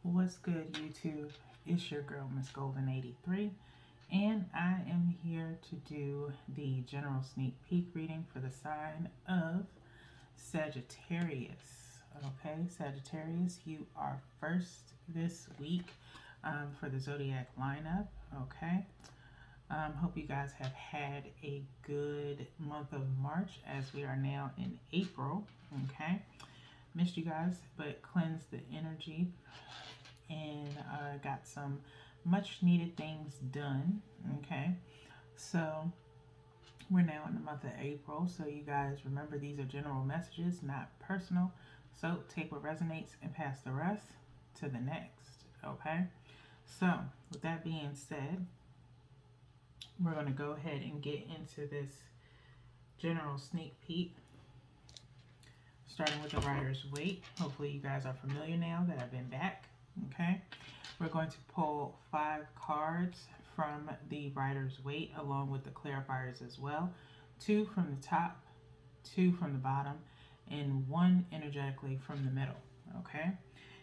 What's good, YouTube? It's your girl, Miss Golden 83, and I am here to do the general sneak peek reading for the sign of Sagittarius. Okay, Sagittarius, you are first this week for the zodiac lineup. Okay, hope you guys have had a good month of March as we are now in April. Okay, missed you guys, but cleansed the energy and got some much needed things done. Okay, so we're now in the month of April, so you guys remember these are general messages, not personal. So take what resonates and pass the rest to the next. Okay, so with that being said, we're going to go ahead and get into this general sneak peek, starting with the Rider's Waite. Hopefully you guys are familiar now that I've been back. Okay, we're going to pull 5 cards from the Rider's Waite along with the clarifiers as well. 2 from the top, 2 from the bottom, and 1 energetically from the middle. Okay,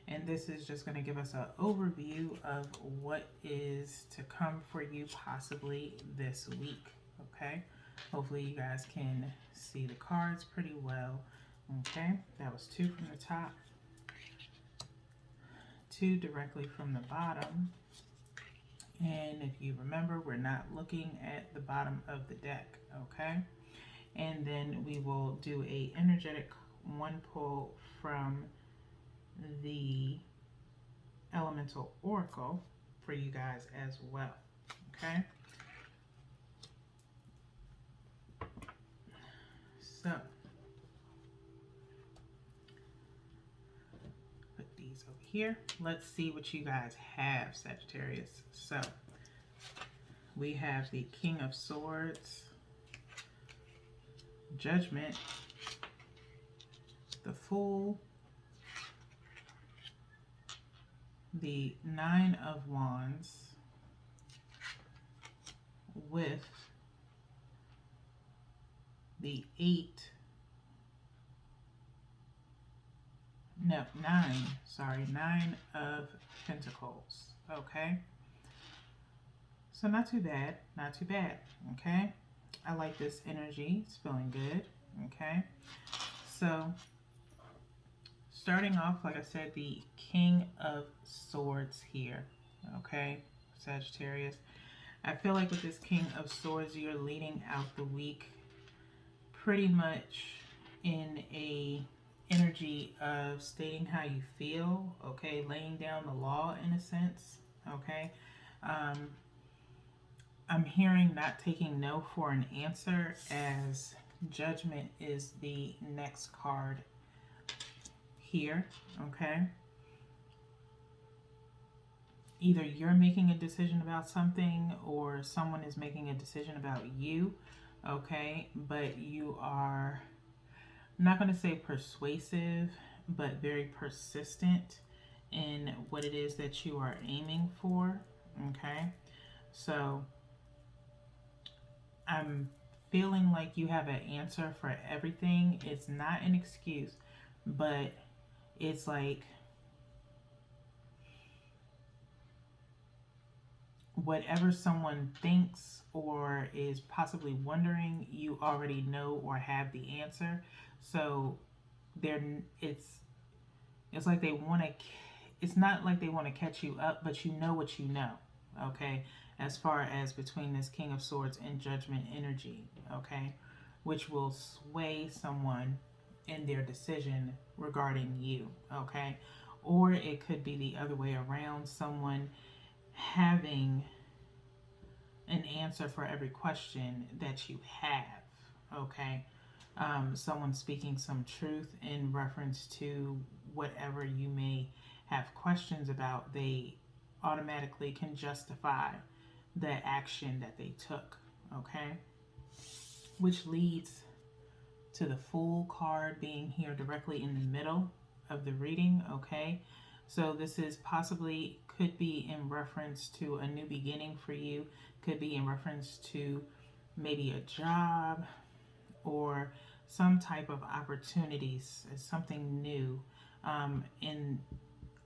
and this is just going to give us an overview of what is to come for you possibly this week. Okay, hopefully you guys can see the cards pretty well. Okay, that was 2 from the top, 2 directly from the bottom. And if you remember, we're not looking at the bottom of the deck. Okay, and then we will do a energetic 1 pull from the elemental oracle for you guys as well. Okay, so put these over here. Let's see what you guys have, Sagittarius. So we have the King of Swords, Judgment, the Fool, the 9 of Wands with the 9 of Pentacles. Okay, so not too bad, not too bad. Okay, I like this energy, it's feeling good. Okay, so starting off, like I said, the King of Swords here. Okay, Sagittarius, I feel like with this King of Swords, you're leading out the week pretty much in a energy of stating how you feel. Okay, laying down the law in a sense. Okay, I'm hearing not taking no for an answer, as Judgment is the next card here. Okay, either you're making a decision about something or someone is making a decision about you. Okay, but you are, I'm not going to say persuasive, but very persistent in what it is that you are aiming for. Okay, so I'm feeling like you have an answer for everything. It's not an excuse, but it's like whatever someone thinks or is possibly wondering, you already know or have the answer. So it's like they want to, it's not like they want to catch you up, but you know what you know. Okay, as far as between this King of Swords and Judgment energy. Okay, which will sway someone in their decision regarding you. Okay, or it could be the other way around, someone having an answer for every question that you have. Okay, someone speaking some truth in reference to whatever you may have questions about. They automatically can justify the action that they took. Okay, which leads to the Fool card being here directly in the middle of the reading. Okay, so this is possibly, could be in reference to a new beginning for you, could be in reference to maybe a job or some type of opportunities, something new in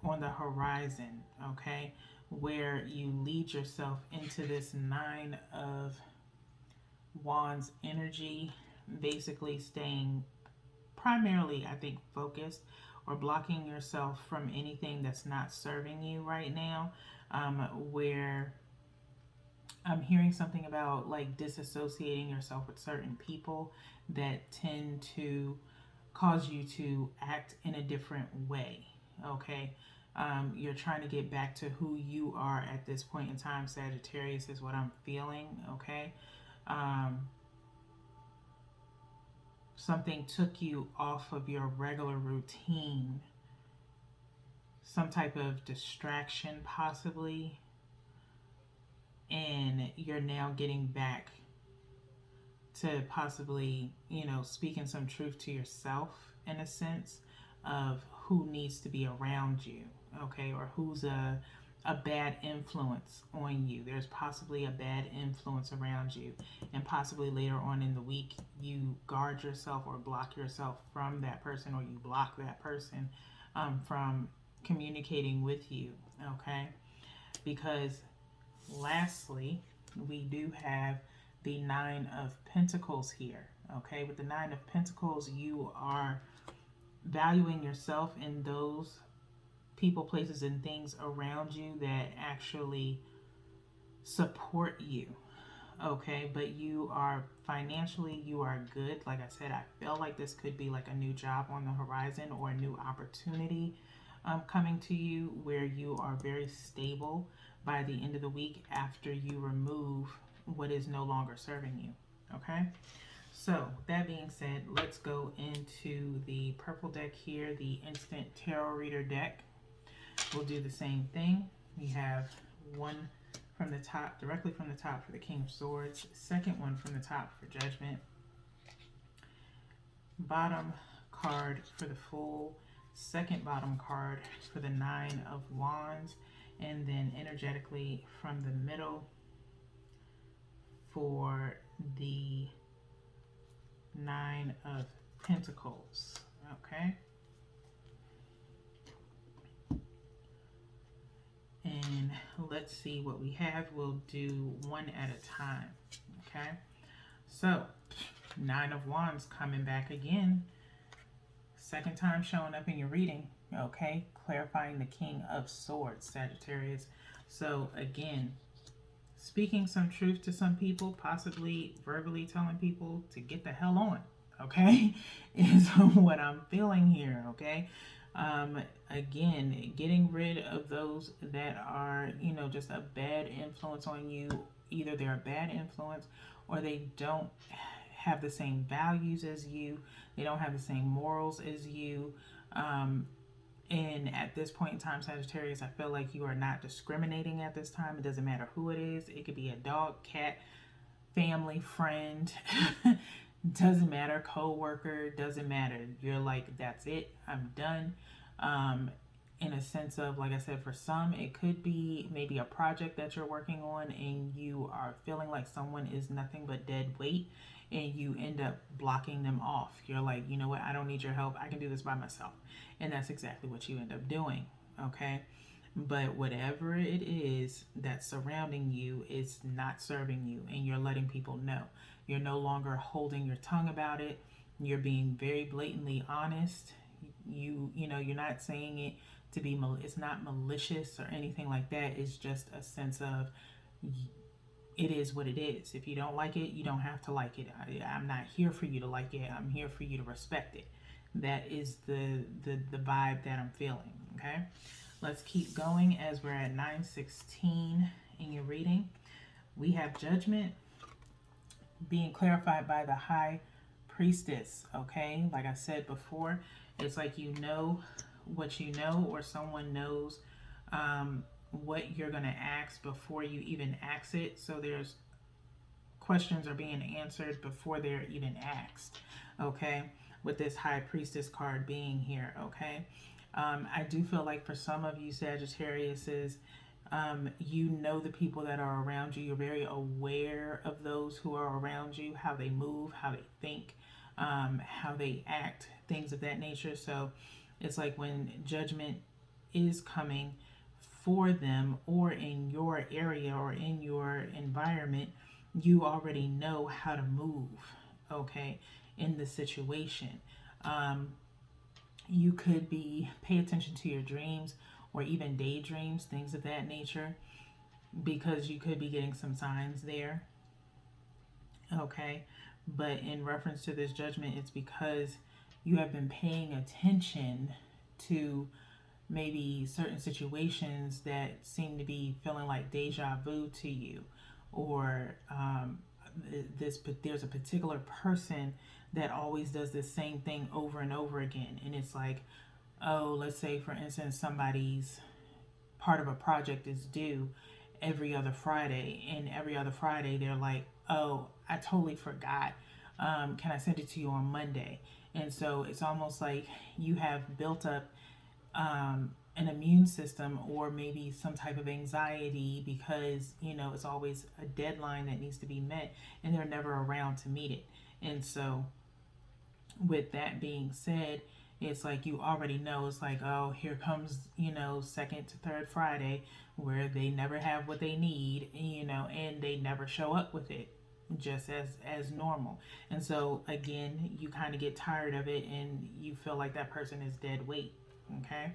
on the horizon, okay, where you lead yourself into this Nine of Wands energy, basically staying primarily, I think, focused or blocking yourself from anything that's not serving you right now, where I'm hearing something about like disassociating yourself with certain people that tend to cause you to act in a different way. Okay. You're trying to get back to who you are at this point in time. Sagittarius is what I'm feeling. Okay. Um, Something took you off of your regular routine, some type of distraction possibly, and you're now getting back to possibly, speaking some truth to yourself in a sense of who needs to be around you, okay, or who's a bad influence on you. There's possibly a bad influence around you, and possibly later on in the week you guard yourself or block yourself from that person, or you block that person from communicating with you, okay? Because lastly, we do have the Nine of Pentacles here, okay? With the Nine of Pentacles, you are valuing yourself in those people, places, and things around you that actually support you, okay? But you are financially, you are good. Like I said, I feel like this could be like a new job on the horizon or a new opportunity coming to you where you are very stable by the end of the week after you remove what is no longer serving you, okay? So that being said, let's go into the purple deck here, the Instant Tarot Reader deck. We'll do the same thing. We have one from the top, directly from the top for the King of Swords, second one from the top for Judgment, bottom card for the Fool, second bottom card for the Nine of Wands, and then energetically from the middle for the Nine of Pentacles, okay? And let's see what we have. We'll do one at a time, okay? So, Nine of Wands coming back again. Second time showing up in your reading, okay? Clarifying the King of Swords, Sagittarius. So, again, speaking some truth to some people, possibly verbally telling people to get the hell on, okay? Is what I'm feeling here, okay? Again, getting rid of those that are, just a bad influence on you. Either they're a bad influence or they don't have the same values as you. They don't have the same morals as you. And at this point in time, Sagittarius, I feel like you are not discriminating at this time. It doesn't matter who it is. It could be a dog, cat, family, friend. Doesn't matter, co-worker, doesn't matter. You're like, that's it, I'm done. In a sense of, like I said, for some, it could be maybe a project that you're working on and you are feeling like someone is nothing but dead weight and you end up blocking them off. You're like, you know what, I don't need your help. I can do this by myself. And that's exactly what you end up doing, okay? But whatever it is that's surrounding you is not serving you, and you're letting people know. You're no longer holding your tongue about it. You're being very blatantly honest. You're not saying it to be it's not malicious or anything like that. It's just a sense of it is what it is. If you don't like it, you don't have to like it. I'm not here for you to like it. I'm here for you to respect it. That is the vibe that I'm feeling, okay? Let's keep going as we're at 9:16 in your reading. We have Judgment being clarified by the High Priestess, okay? Like I said before, it's like you know what you know, or someone knows what you're going to ask before you even ask it. So there's questions are being answered before they're even asked, okay? With this High Priestess card being here, okay? I do feel like for some of you Sagittariuses, you know the people that are around you. You're very aware of those who are around you, how they move, how they think, how they act, things of that nature. So it's like when Judgment is coming for them, or in your area or in your environment, you already know how to move, okay, in the situation. You could be pay attention to your dreams or even daydreams, things of that nature, because you could be getting some signs there, okay? But in reference to this judgment, it's because you have been paying attention to maybe certain situations that seem to be feeling like deja vu to you, or there's a particular person that always does the same thing over and over again, and it's like, oh, let's say for instance somebody's part of a project is due every other Friday, and every other Friday they're like, oh, I totally forgot. Can I send it to you on Monday? And so it's almost like you have built up an immune system, or maybe some type of anxiety, because it's always a deadline that needs to be met and they're never around to meet it. And so with that being said, it's like you already know, it's like, oh, here comes second to third Friday where they never have what they need, and they never show up with it, just as normal. And so again, you kind of get tired of it and you feel like that person is dead weight. Okay,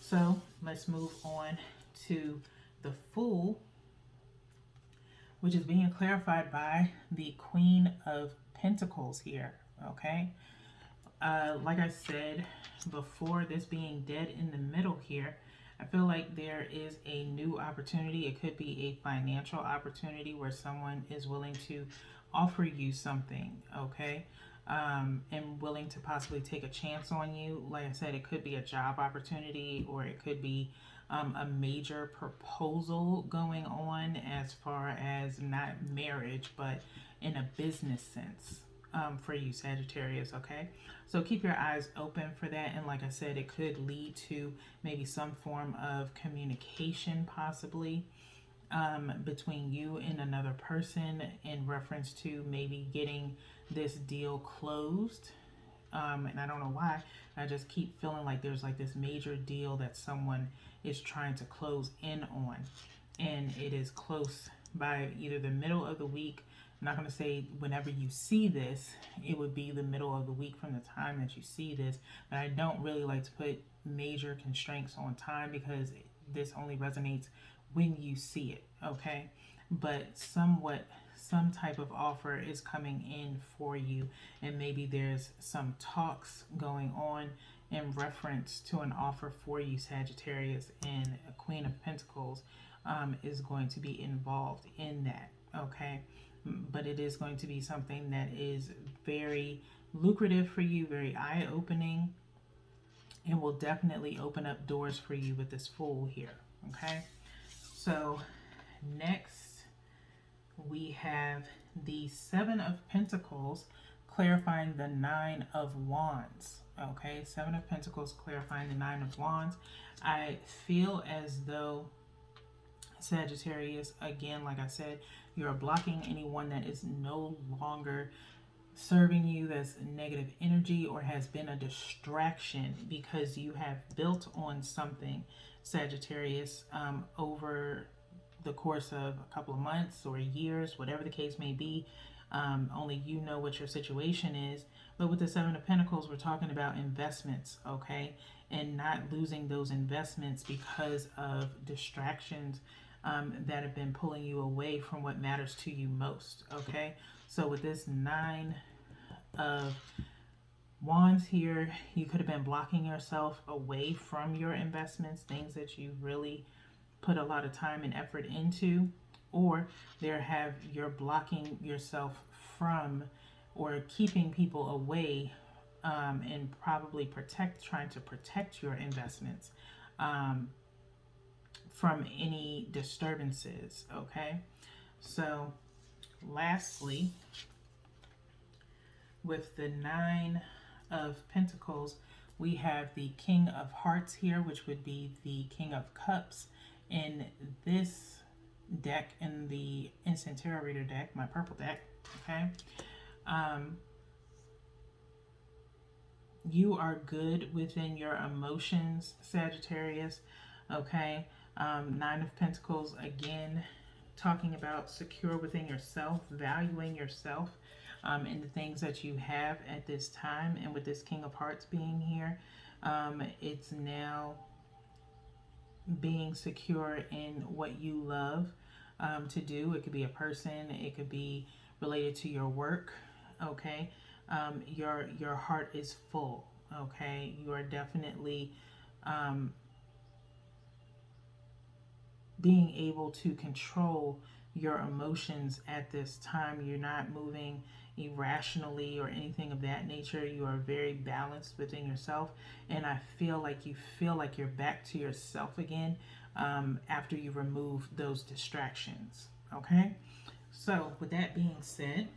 so let's move on to the Fool, which is being clarified by the Queen of Pentacles here. Okay, like I said before, this being dead in the middle here, I feel like there is a new opportunity. It could be a financial opportunity where someone is willing to offer you something, okay, and willing to possibly take a chance on you. Like I said, it could be a job opportunity, or it could be a major proposal going on, as far as not marriage, but in a business sense. For you Sagittarius, okay? So keep your eyes open for that. And like I said, it could lead to maybe some form of communication, possibly between you and another person, in reference to maybe getting this deal closed. And I don't know why, I just keep feeling like there's like this major deal that someone is trying to close in on, and it is close by either the middle of the week. I'm not going to say whenever you see this, it would be the middle of the week from the time that you see this, but I don't really like to put major constraints on time, because this only resonates when you see it, okay? But some type of offer is coming in for you, and maybe there's some talks going on in reference to an offer for you Sagittarius, and a Queen of Pentacles is going to be involved in that, okay? But it is going to be something that is very lucrative for you, very eye-opening, and will definitely open up doors for you with this Fool here, okay? So next we have the Seven of Pentacles clarifying the Nine of Wands, okay? Seven of Pentacles clarifying the Nine of Wands. I feel as though Sagittarius, again, like I said, you are blocking anyone that is no longer serving you, that's negative energy, or has been a distraction, because you have built on something, Sagittarius, over the course of a couple of months or years, whatever the case may be. Only you know what your situation is. But with the Seven of Pentacles, we're talking about investments, okay? And not losing those investments because of distractions that have been pulling you away from what matters to you most, okay? So with this Nine of Wands here, you could have been blocking yourself away from your investments, things that you really put a lot of time and effort into, or you're blocking yourself from, or keeping people away, and probably trying to protect your investments from any disturbances, okay? So lastly, with the Nine of Pentacles, we have the King of Hearts here, which would be the King of Cups in this deck, in the Instant Tarot Reader deck, my purple deck, okay? You are good within your emotions, Sagittarius. Okay. Nine of Pentacles, again, talking about secure within yourself, valuing yourself, and the things that you have at this time. And with this King of Hearts being here, it's now being secure in what you love to do. It could be a person, it could be related to your work. Okay. Your heart is full. Okay. You are definitely being able to control your emotions at this time. You're not moving irrationally or anything of that nature. You are very balanced within yourself, and I feel like you're back to yourself again after you remove those distractions. Okay, so with that being said,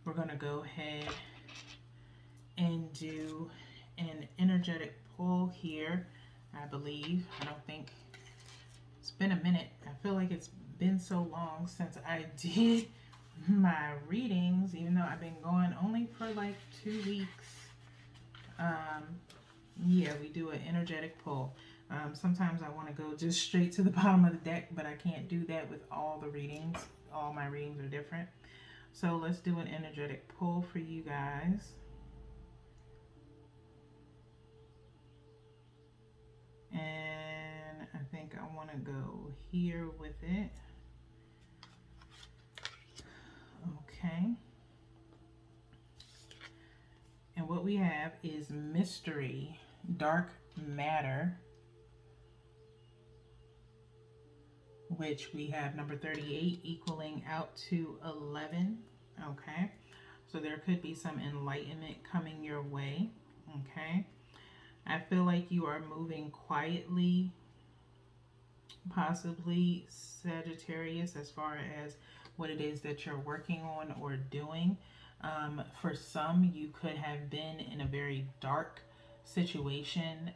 we're going to go ahead and do an energetic pull here. I believe, I don't think, it's been a minute. I feel like it's been so long since I did my readings, even though I've been going only for like 2 weeks. Yeah, we do an energetic pull. Sometimes I want to go just straight to the bottom of the deck, but I can't do that with all the readings. All my readings are different. So let's do an energetic pull for you guys. And I think I want to go here with it. Okay. And what we have is mystery, dark matter, which we have number 38 equaling out to 11. Okay. So there could be some enlightenment coming your way. Okay. I feel like you are moving quietly, possibly, Sagittarius, as far as what it is that you're working on or doing. For some, you could have been in a very dark situation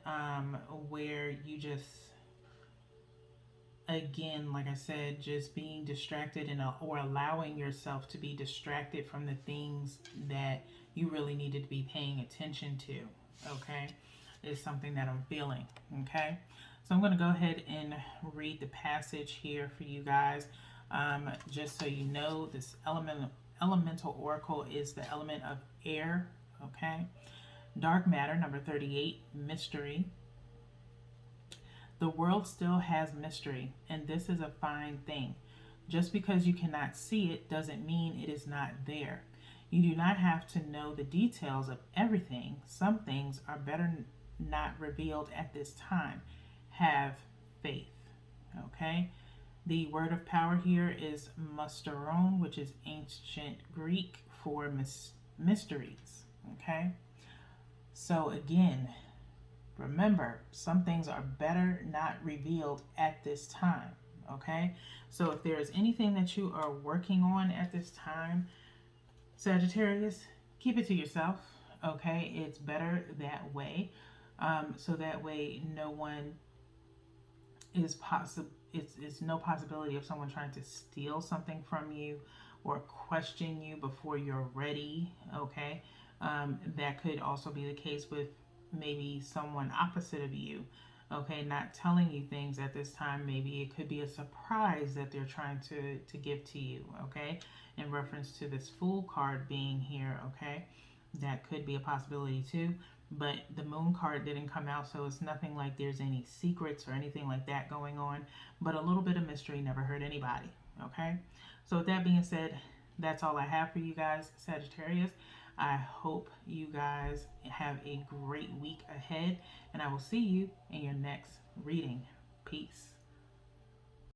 where you just, again, like I said, just being distracted or allowing yourself to be distracted from the things that you really needed to be paying attention to. Okay, is something that I'm feeling. Okay, so I'm going to go ahead and read the passage here for you guys. Just so you know, this elemental oracle is the element of air. Okay, dark matter, number 38, mystery. The world still has mystery, and this is a fine thing. Just because you cannot see it doesn't mean it is not there. You do not have to know the details of everything. Some things are better not revealed at this time. Have faith. Okay? The word of power here is mysteron, which is ancient Greek for mysteries. Okay? So again, remember, some things are better not revealed at this time. Okay? So if there is anything that you are working on at this time, Sagittarius, keep it to yourself. Okay? It's better that way. So that way no one is possible. It's no possibility of someone trying to steal something from you or question you before you're ready. Okay? That could also be the case with maybe someone opposite of you. Okay, not telling you things at this time. Maybe it could be a surprise that they're trying to give to you. Okay, in reference to this Fool card being here. Okay, that could be a possibility too. But the Moon card didn't come out, so it's nothing like there's any secrets or anything like that going on. But a little bit of mystery never hurt anybody. Okay, so with that being said, that's all I have for you guys, Sagittarius. I hope you guys have a great week ahead, and I will see you in your next reading. Peace.